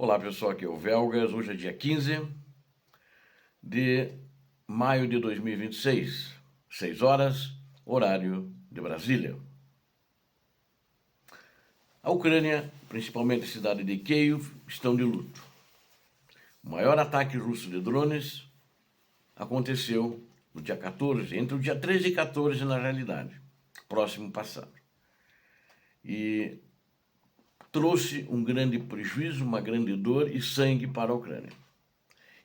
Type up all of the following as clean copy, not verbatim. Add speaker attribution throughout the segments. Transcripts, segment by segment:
Speaker 1: Olá pessoal, aqui é o Velgas. Hoje é dia 15 de maio de 2026, 6 horas, horário de Brasília. A Ucrânia, principalmente a cidade de Kyiv, estão de luto. O maior ataque russo de drones aconteceu no dia 14, entre o dia 13 e 14 na realidade, próximo passado. E trouxe um grande prejuízo, uma grande dor e sangue para a Ucrânia.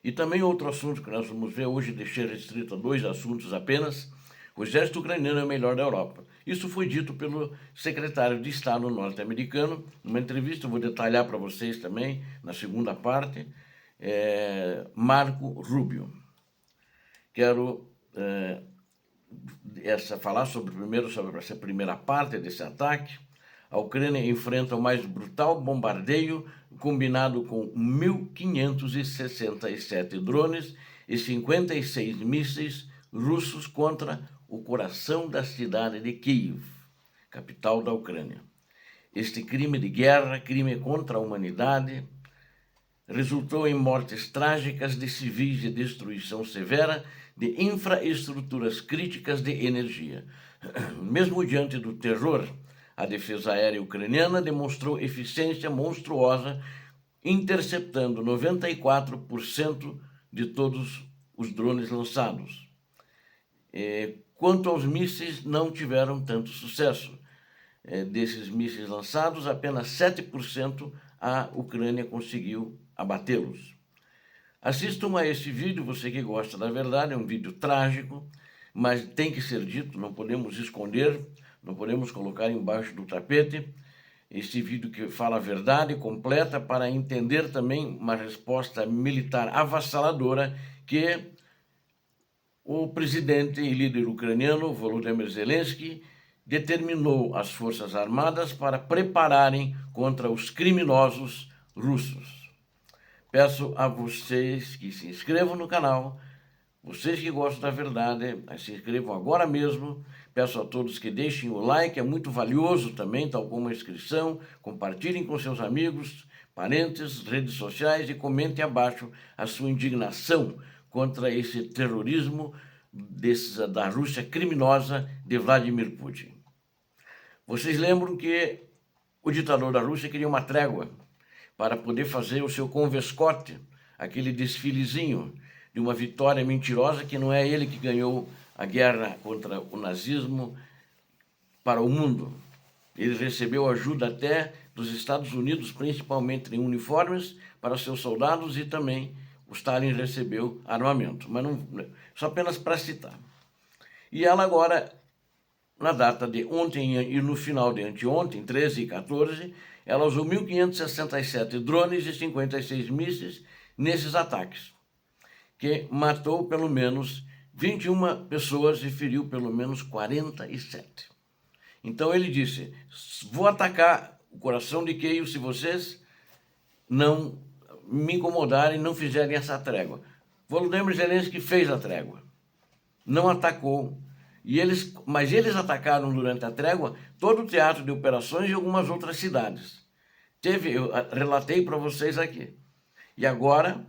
Speaker 1: E também outro assunto que nós vamos ver hoje, deixei restrito a 2 assuntos apenas: o exército ucraniano é o melhor da Europa. Isso foi dito pelo secretário de Estado norte-americano, numa entrevista, eu vou detalhar para vocês também, na segunda parte, Marco Rubio. Quero falar primeiro sobre essa primeira parte desse ataque. A Ucrânia enfrenta o mais brutal bombardeio, combinado com 1.567 drones e 56 mísseis russos contra o coração da cidade de Kyiv, capital da Ucrânia. Este crime de guerra, crime contra a humanidade, resultou em mortes trágicas de civis e destruição severa de infraestruturas críticas de energia. Mesmo diante do terror, a defesa aérea ucraniana demonstrou eficiência monstruosa, interceptando 94% de todos os drones lançados. Quanto aos mísseis, não tiveram tanto sucesso. Desses mísseis lançados, apenas 7% a Ucrânia conseguiu abatê-los. Assistam a esse vídeo, você que gosta da verdade, é um vídeo trágico, mas tem que ser dito, não podemos esconder, não podemos colocar embaixo do tapete. Esse vídeo que fala a verdade completa para entender também uma resposta militar avassaladora que o presidente e líder ucraniano, Volodymyr Zelensky, determinou as forças armadas para prepararem contra os criminosos russos. Peço a vocês que se inscrevam no canal, vocês que gostam da verdade, se inscrevam agora mesmo. Peço a todos que deixem o like, é muito valioso também, tal como a inscrição. Compartilhem com seus amigos, parentes, redes sociais e comentem abaixo a sua indignação contra esse terrorismo da Rússia criminosa de Vladimir Putin. Vocês lembram que o ditador da Rússia queria uma trégua para poder fazer o seu convescote, aquele desfilezinho de uma vitória mentirosa, que não é ele que ganhou a guerra contra o nazismo para o mundo. Ele recebeu ajuda até dos Estados Unidos, principalmente em uniformes para seus soldados, e também o Stalin recebeu armamento, mas não, só apenas para citar. E ela agora, na data de ontem e no final de anteontem, 13 e 14, ela usou 1.567 drones e 56 mísseis nesses ataques, que matou pelo menos 21 pessoas e feriu pelo menos 47. Então ele disse: vou atacar o coração de Kyiv se vocês não me incomodarem, não fizerem essa trégua. Volodymyr Zelensky fez a trégua, não atacou, mas eles atacaram durante a trégua todo o teatro de operações e algumas outras cidades. Eu relatei para vocês aqui. E agora,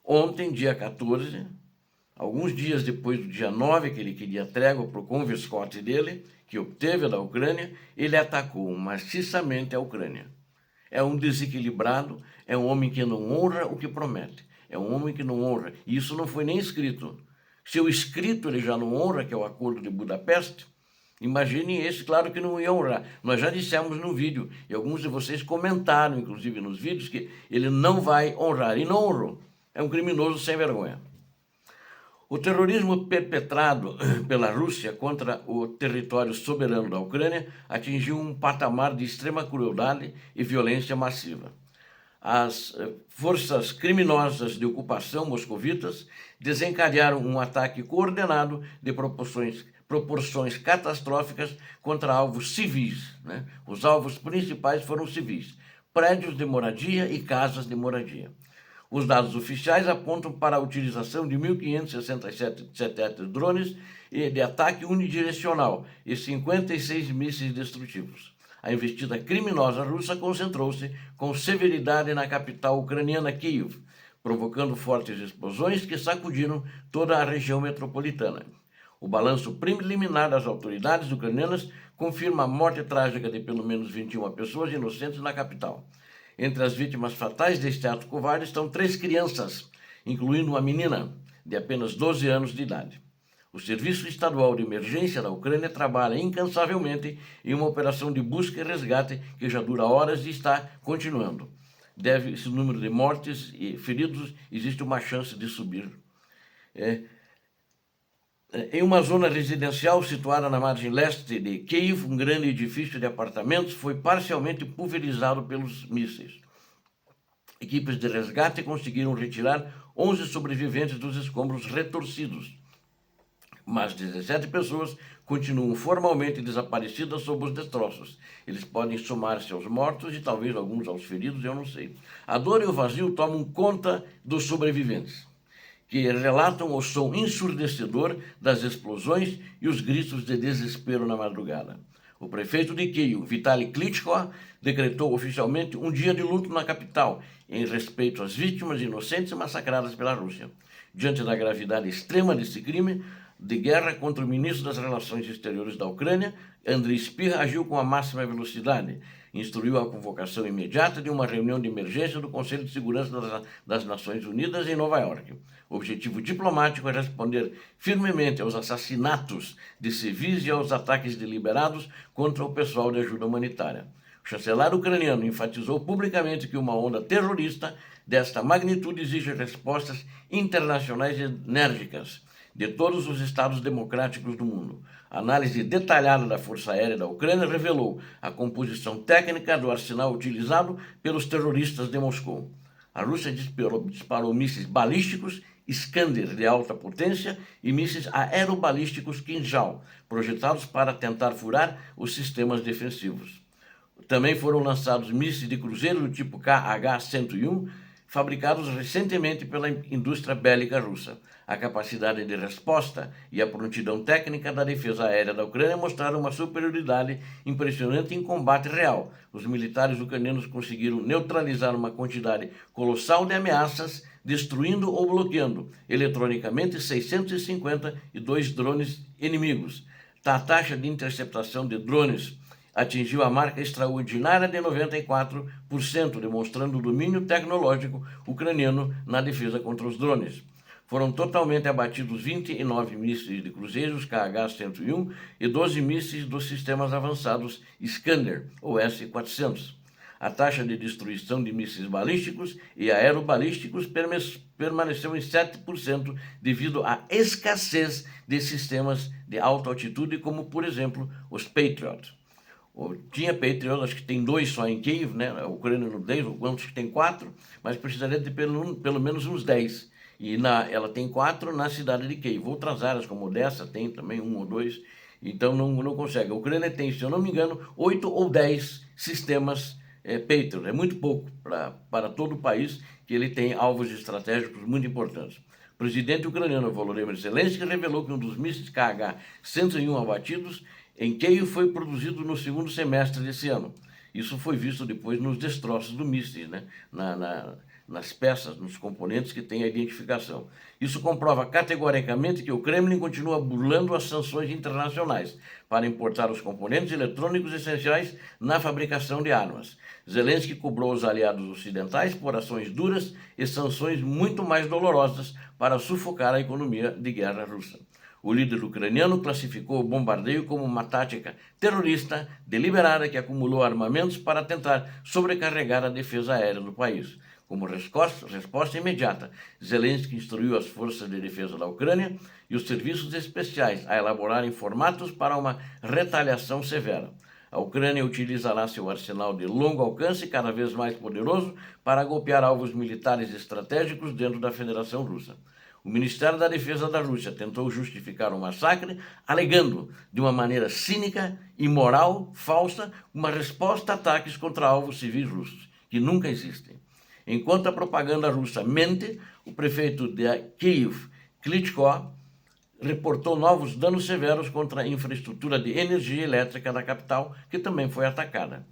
Speaker 1: ontem, dia 14, alguns dias depois do dia 9, que ele queria trégua para o convescote dele, que obteve da Ucrânia, ele atacou maciçamente a Ucrânia. É um desequilibrado, é um homem que não honra o que promete, é um homem que não honra. E isso não foi nem escrito. Se o escrito ele já não honra, que é o Acordo de Budapeste, imagine esse, claro que não ia honrar. Nós já dissemos no vídeo, e alguns de vocês comentaram, inclusive nos vídeos, que ele não vai honrar, e não honrou. É um criminoso sem vergonha. O terrorismo perpetrado pela Rússia contra o território soberano da Ucrânia atingiu um patamar de extrema crueldade e violência massiva. As forças criminosas de ocupação moscovitas desencadearam um ataque coordenado de proporções catastróficas contra alvos civis, né? Os alvos principais foram civis, prédios de moradia e casas de moradia. Os dados oficiais apontam para a utilização de 1.567 drones de ataque unidirecional e 56 mísseis destrutivos. a investida criminosa russa concentrou-se com severidade na capital ucraniana, Kiev, provocando fortes explosões que sacudiram toda a região metropolitana. O balanço preliminar das autoridades ucranianas confirma a morte trágica de pelo menos 21 pessoas inocentes na capital. Entre as vítimas fatais deste ato covarde estão 3 crianças, incluindo uma menina de apenas 12 anos de idade. O Serviço Estadual de Emergência da Ucrânia trabalha incansavelmente em uma operação de busca e resgate que já dura horas e está continuando. Deve esse número de mortes e feridos, existe uma chance de subir. Em uma zona residencial situada na margem leste de Kiev, um grande edifício de apartamentos foi parcialmente pulverizado pelos mísseis. Equipes de resgate conseguiram retirar 11 sobreviventes dos escombros retorcidos, mas 17 pessoas continuam formalmente desaparecidas sob os destroços. Eles podem somar-se aos mortos e talvez alguns aos feridos, eu não sei. A dor e o vazio tomam conta dos sobreviventes, que relatam o som ensurdecedor das explosões e os gritos de desespero na madrugada. O prefeito de Kiev, Vitaly Klitschko, decretou oficialmente um dia de luto na capital, em respeito às vítimas inocentes massacradas pela Rússia. Diante da gravidade extrema desse crime de guerra contra o ministro das Relações Exteriores da Ucrânia, Andriy Sybiha agiu com a máxima velocidade. Instruiu a convocação imediata de uma reunião de emergência do Conselho de Segurança das Nações Unidas em Nova York. O objetivo diplomático é responder firmemente aos assassinatos de civis e aos ataques deliberados contra o pessoal de ajuda humanitária. O chanceler ucraniano enfatizou publicamente que uma onda terrorista desta magnitude exige respostas internacionais enérgicas de todos os estados democráticos do mundo. A análise detalhada da Força Aérea da Ucrânia revelou a composição técnica do arsenal utilizado pelos terroristas de Moscou. A Rússia disparou mísseis balísticos Iskander de alta potência e mísseis aerobalísticos Kinjal, projetados para tentar furar os sistemas defensivos. Também foram lançados mísseis de cruzeiro do tipo KH-101, fabricados recentemente pela indústria bélica russa. A capacidade de resposta e a prontidão técnica da defesa aérea da Ucrânia mostraram uma superioridade impressionante em combate real. Os militares ucranianos conseguiram neutralizar uma quantidade colossal de ameaças, destruindo ou bloqueando eletronicamente 652 drones inimigos. A taxa de interceptação de drones atingiu a marca extraordinária de 94%, demonstrando o domínio tecnológico ucraniano na defesa contra os drones. Foram totalmente abatidos 29 mísseis de cruzeiros KH-101 e 12 mísseis dos sistemas avançados Iskander, ou S-400. A taxa de destruição de mísseis balísticos e aerobalísticos permaneceu em 7% devido à escassez de sistemas de alta altitude, como, por exemplo, os Patriot. Tinha Patriot, acho que tem 2 só em Kiev, né? A Ucrânia não tem, quantos que tem 4, mas precisaria de pelo menos uns 10. E ela tem 4 na cidade de Kiev. Outras áreas, como Odessa, tem também 1 ou 2, então não consegue. A Ucrânia tem, se eu não me engano, 8 ou 10 sistemas Patriot. É muito pouco para todo o país, que ele tem alvos estratégicos muito importantes. O presidente ucraniano Volodymyr Zelensky revelou que um dos mísseis KH-101 abatidos em Kiev foi produzido no segundo semestre desse ano. Isso foi visto depois nos destroços do míssil, né? Nas peças, nos componentes que têm a identificação. Isso comprova categoricamente que o Kremlin continua burlando as sanções internacionais para importar os componentes eletrônicos essenciais na fabricação de armas. Zelensky cobrou os aliados ocidentais por ações duras e sanções muito mais dolorosas para sufocar a economia de guerra russa. O líder ucraniano classificou o bombardeio como uma tática terrorista deliberada que acumulou armamentos para tentar sobrecarregar a defesa aérea do país. Como resposta imediata, Zelensky instruiu as forças de defesa da Ucrânia e os serviços especiais a elaborarem formatos para uma retaliação severa. A Ucrânia utilizará seu arsenal de longo alcance, cada vez mais poderoso, para golpear alvos militares estratégicos dentro da Federação Russa. O Ministério da Defesa da Rússia tentou justificar o massacre, alegando, de uma maneira cínica, imoral, falsa, uma resposta a ataques contra alvos civis russos, que nunca existem. Enquanto a propaganda russa mente, o prefeito de Kiev, Klitschko, reportou novos danos severos contra a infraestrutura de energia elétrica da capital, que também foi atacada.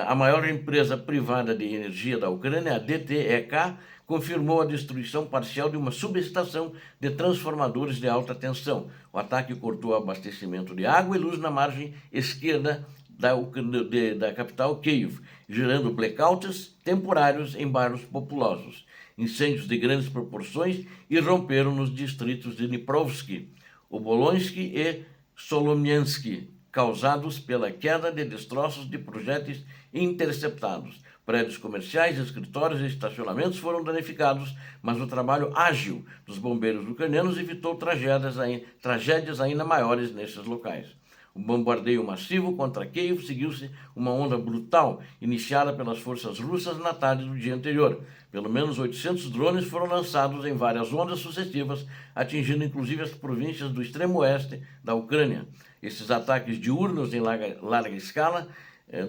Speaker 1: A maior empresa privada de energia da Ucrânia, a DTEK, confirmou a destruição parcial de uma subestação de transformadores de alta tensão. O ataque cortou o abastecimento de água e luz na margem esquerda da capital Kiev, gerando blackouts temporários em bairros populosos. Incêndios de grandes proporções irromperam nos distritos de Dniprovsk, Obolonsky e Solomiansky, causados pela queda de destroços de projéteis interceptados. Prédios comerciais, escritórios e estacionamentos foram danificados, mas o trabalho ágil dos bombeiros ucranianos evitou tragédias ainda maiores nesses locais. O bombardeio massivo contra Kiev seguiu-se uma onda brutal iniciada pelas forças russas na tarde do dia anterior. Pelo menos 800 drones foram lançados em várias ondas sucessivas, atingindo inclusive as províncias do extremo oeste da Ucrânia. Esses ataques diurnos em larga escala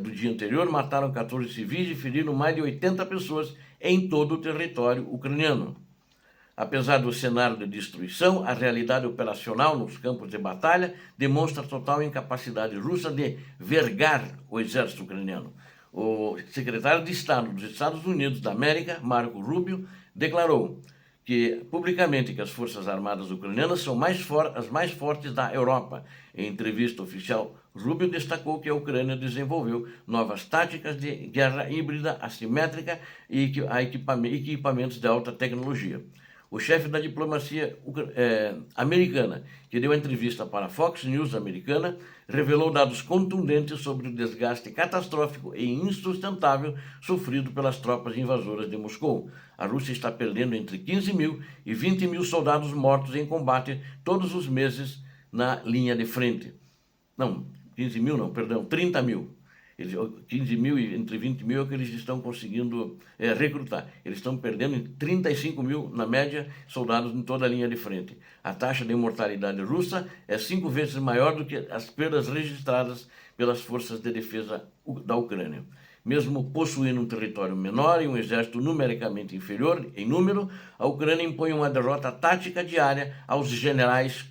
Speaker 1: do dia anterior mataram 14 civis e feriram mais de 80 pessoas em todo o território ucraniano. Apesar do cenário de destruição, a realidade operacional nos campos de batalha demonstra total incapacidade russa de vergar o exército ucraniano. O secretário de Estado dos Estados Unidos da América, Marco Rubio, declarou publicamente que as forças armadas ucranianas são as mais fortes da Europa. Em entrevista oficial, Rubio destacou que a Ucrânia desenvolveu novas táticas de guerra híbrida, assimétrica e equipamentos de alta tecnologia. O chefe da diplomacia americana, que deu a entrevista para a Fox News americana, revelou dados contundentes sobre o desgaste catastrófico e insustentável sofrido pelas tropas invasoras de Moscou. A Rússia está perdendo entre 15 mil e 20 mil soldados mortos em combate todos os meses na linha de frente. Não, 15 mil não, perdão, 30 mil. 15 mil e entre 20 mil é o que eles estão conseguindo recrutar. Eles estão perdendo 35 mil, na média, soldados em toda a linha de frente. A taxa de mortalidade russa é 5 vezes maior do que as perdas registradas pelas forças de defesa da Ucrânia. Mesmo possuindo um território menor e um exército numericamente inferior em número, a Ucrânia impõe uma derrota tática diária aos generais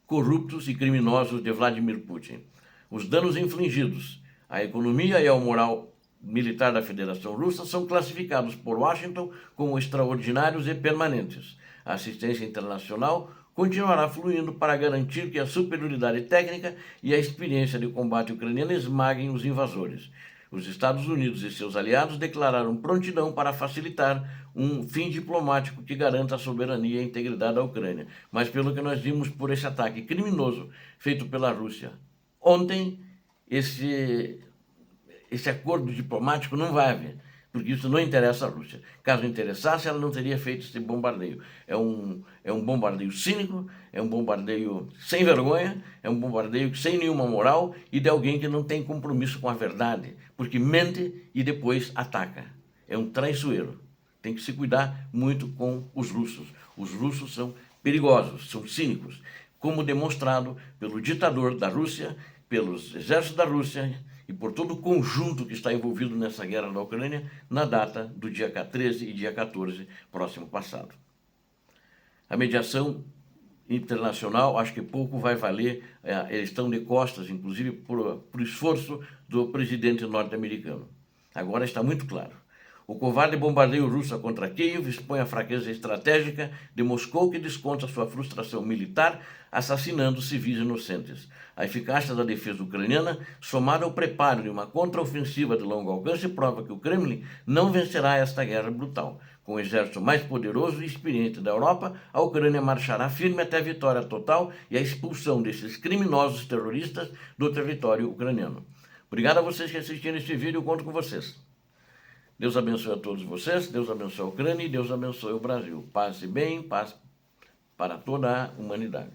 Speaker 1: corruptos e criminosos de Vladimir Putin. Os danos infligidos à economia e ao moral militar da Federação Russa são classificados por Washington como extraordinários e permanentes. A assistência internacional continuará fluindo para garantir que a superioridade técnica e a experiência de combate ucraniano esmaguem os invasores. Os Estados Unidos e seus aliados declararam prontidão para facilitar um fim diplomático que garanta a soberania e a integridade da Ucrânia. Mas pelo que nós vimos por esse ataque criminoso feito pela Rússia ontem, esse acordo diplomático não vai haver, porque isso não interessa à Rússia. Caso interessasse, ela não teria feito esse bombardeio. É um bombardeio cínico, é um bombardeio sem vergonha, é um bombardeio sem nenhuma moral e de alguém que não tem compromisso com a verdade, porque mente e depois ataca. É um traiçoeiro. Tem que se cuidar muito com os russos. Os russos são perigosos, são cínicos, como demonstrado pelo ditador da Rússia, pelos exércitos da Rússia e por todo o conjunto que está envolvido nessa guerra da Ucrânia na data do dia 13 e dia 14, próximo passado. A mediação internacional, acho que pouco vai valer, eles estão de costas, inclusive, por esforço do presidente norte-americano. Agora está muito claro. O covarde bombardeio russo contra Kiev expõe a fraqueza estratégica de Moscou, que desconta sua frustração militar, assassinando civis inocentes. A eficácia da defesa ucraniana, somada ao preparo de uma contraofensiva de longo alcance, prova que o Kremlin não vencerá esta guerra brutal. Com o exército mais poderoso e experiente da Europa, a Ucrânia marchará firme até a vitória total e a expulsão desses criminosos terroristas do território ucraniano. Obrigado a vocês que assistiram este vídeo, eu conto com vocês. Deus abençoe a todos vocês, Deus abençoe a Ucrânia e Deus abençoe o Brasil. Paz e bem, paz para toda a humanidade.